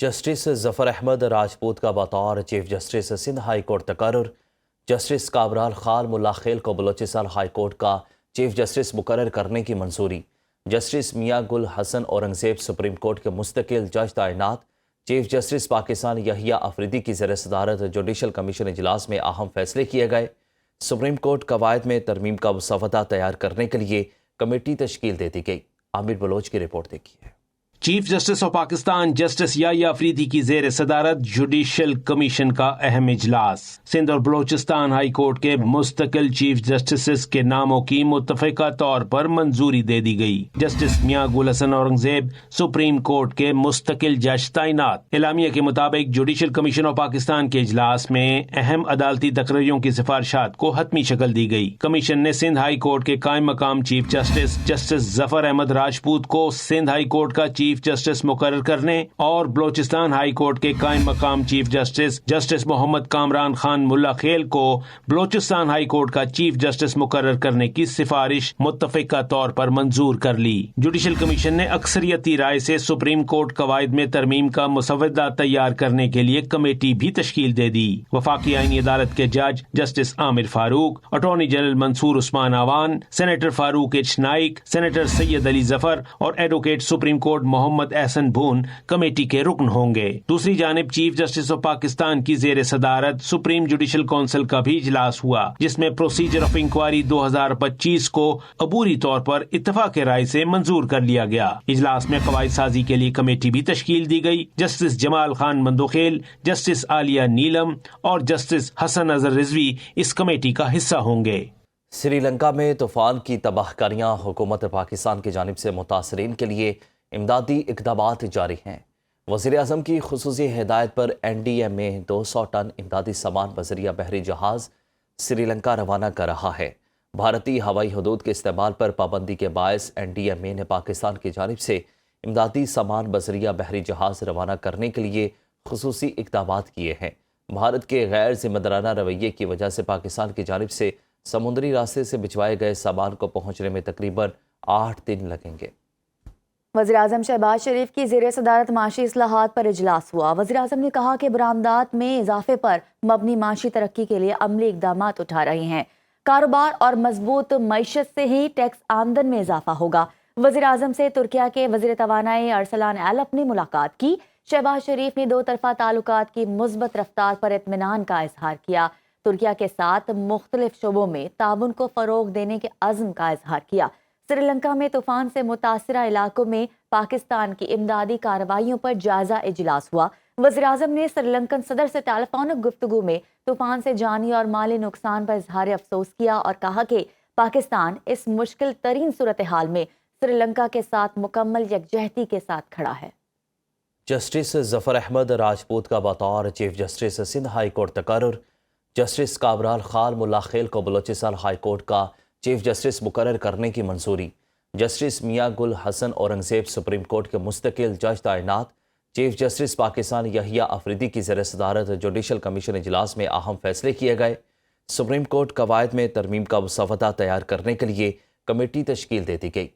Justice ظفر احمد راجپوت کا بطور chief justice Sindh high court تقرر۔ جسٹس کابرال خان ملا خیل کو بلوچستان ہائی کورٹ کا چیف جسٹس مقرر کرنے کی منظوری۔ جسٹس میاں گل حسن اورنگزیب سپریم کورٹ کے مستقل جج تعینات۔ چیف جسٹس پاکستان یحییٰ افریدی کی زیر صدارت جوڈیشل کمیشن اجلاس میں اہم فیصلے کیے گئے۔ سپریم کورٹ قواعد میں ترمیم کا مسودہ تیار کرنے کے لیے کمیٹی تشکیل دے دی گئی۔ عامر بلوچ کی رپورٹ دیکھیے۔ Chief justice of Pakistan justice Yahya Afridi کی زیر صدارت جوڈیشل کمیشن کا اہم اجلاس۔ سندھ اور بلوچستان ہائی کورٹ کے مستقل چیف جسٹسز کے ناموں کی متفقہ طور پر منظوری دے دی گئی۔ جسٹس میاں گل حسن اورنگزیب سپریم کورٹ کے مستقل جج تعینات۔ اعلامیہ کے مطابق جوڈیشل کمیشن آف پاکستان کے اجلاس میں اہم عدالتی تقرریوں کی سفارشات کو حتمی شکل دی گئی۔ کمیشن نے سندھ ہائی کورٹ کے قائم مقام چیف جسٹس جسٹس ظفر احمد راجپوت کو سندھ ہائی کورٹ کا چیف جسٹس مقرر کرنے اور بلوچستان ہائی کورٹ کے قائم مقام چیف جسٹس جسٹس محمد کامران خان ملا خیل کو بلوچستان ہائی کورٹ کا چیف جسٹس مقرر کرنے کی سفارش متفقہ طور پر منظور کر لی۔ جوڈیشل کمیشن نے اکثریتی رائے سے سپریم کورٹ قواعد میں ترمیم کا مسودہ تیار کرنے کے لیے کمیٹی بھی تشکیل دے دی۔ وفاقی آئینی عدالت کے جج جسٹس عامر فاروق، اٹارنی جنرل منصور عثمان آوان، سینیٹر فاروق ایچ نائک، سینیٹر سید علی ظفر اور advocate supreme court Muhammad Ahsan بھون کمیٹی کے رکن ہوں گے۔ دوسری جانب چیف جسٹس آف پاکستان کی زیر صدارت سپریم جوڈیشل کونسل کا بھی اجلاس ہوا، جس میں پروسیجر آف انکوائری 2025 کو عبوری طور پر اتفاق رائے سے منظور کر لیا گیا۔ اجلاس میں قواعد سازی کے لیے کمیٹی بھی تشکیل دی گئی۔ جسٹس جمال خان مندوخیل، جسٹس عالیہ نیلم اور جسٹس حسن اظہر رضوی اس کمیٹی کا حصہ ہوں گے۔ سری لنکا میں طوفان کی تباہ کاریاں، حکومت پاکستان کی جانب سے متاثرین کے لیے امدادی اقدامات جاری ہیں۔ وزیر اعظم کی خصوصی ہدایت پر این ڈی ایم اے 200 ٹن امدادی سامان بذریعہ بحری جہاز سری لنکا روانہ کر رہا ہے۔ بھارتی ہوائی حدود کے استعمال پر پابندی کے باعث این ڈی ایم اے نے پاکستان کی جانب سے امدادی سامان بذریعہ بحری جہاز روانہ کرنے کے لیے خصوصی اقدامات کیے ہیں۔ بھارت کے غیر ذمہ دارانہ رویے کی وجہ سے پاکستان کی جانب سے سمندری راستے سے بھجوائے گئے سامان کو پہنچنے میں تقریباً 8 دن لگیں گے۔ وزیراعظم شہباز شریف کی زیر صدارت معاشی اصلاحات پر اجلاس ہوا۔ وزیراعظم نے کہا کہ برآمدات میں اضافے پر مبنی معاشی ترقی کے لیے عملی اقدامات اٹھا رہے ہیں۔ کاروبار اور مضبوط معیشت سے ہی ٹیکس آمدن میں اضافہ ہوگا۔ وزیراعظم سے ترکیہ کے وزیر توانائی ارسلان ایلف نے ملاقات کی۔ شہباز شریف نے دو طرفہ تعلقات کی مثبت رفتار پر اطمینان کا اظہار کیا۔ ترکیہ کے ساتھ مختلف شعبوں میں تعاون کو فروغ دینے کے عزم کا اظہار کیا۔ سری لنکا میں طوفان سے متاثرہ علاقوں میں پاکستان کی امدادی کارروائیوں پر جائزہ اجلاس ہوا۔ وزیراعظم نے سری لنکن صدر سے ٹیلیفونک گفتگو میں طوفان سے جانی اور مالی نقصان پر اظہار افسوس کیا اور کہا کہ پاکستان اس مشکل ترین صورتحال میں سری لنکا کے ساتھ مکمل یکجہتی کے ساتھ کھڑا ہے۔ جسٹس ظفر احمد راجپوت کا بطور chief justice Sindh high court تقرر۔ جسٹس کابرال خان ملا خیل کو بلوچستان ہائی کورٹ کا چیف جسٹس مقرر کرنے کی منظوری۔ جسٹس میاں گل حسن اورنگزیب سپریم کورٹ کے مستقل جج تعینات۔ چیف جسٹس پاکستان یحییٰ افریدی کی زیر صدارت جوڈیشل کمیشن اجلاس میں اہم فیصلے کیے گئے۔ سپریم کورٹ قواعد میں ترمیم کا مسودہ تیار کرنے کے لیے کمیٹی تشکیل دے دی گئی۔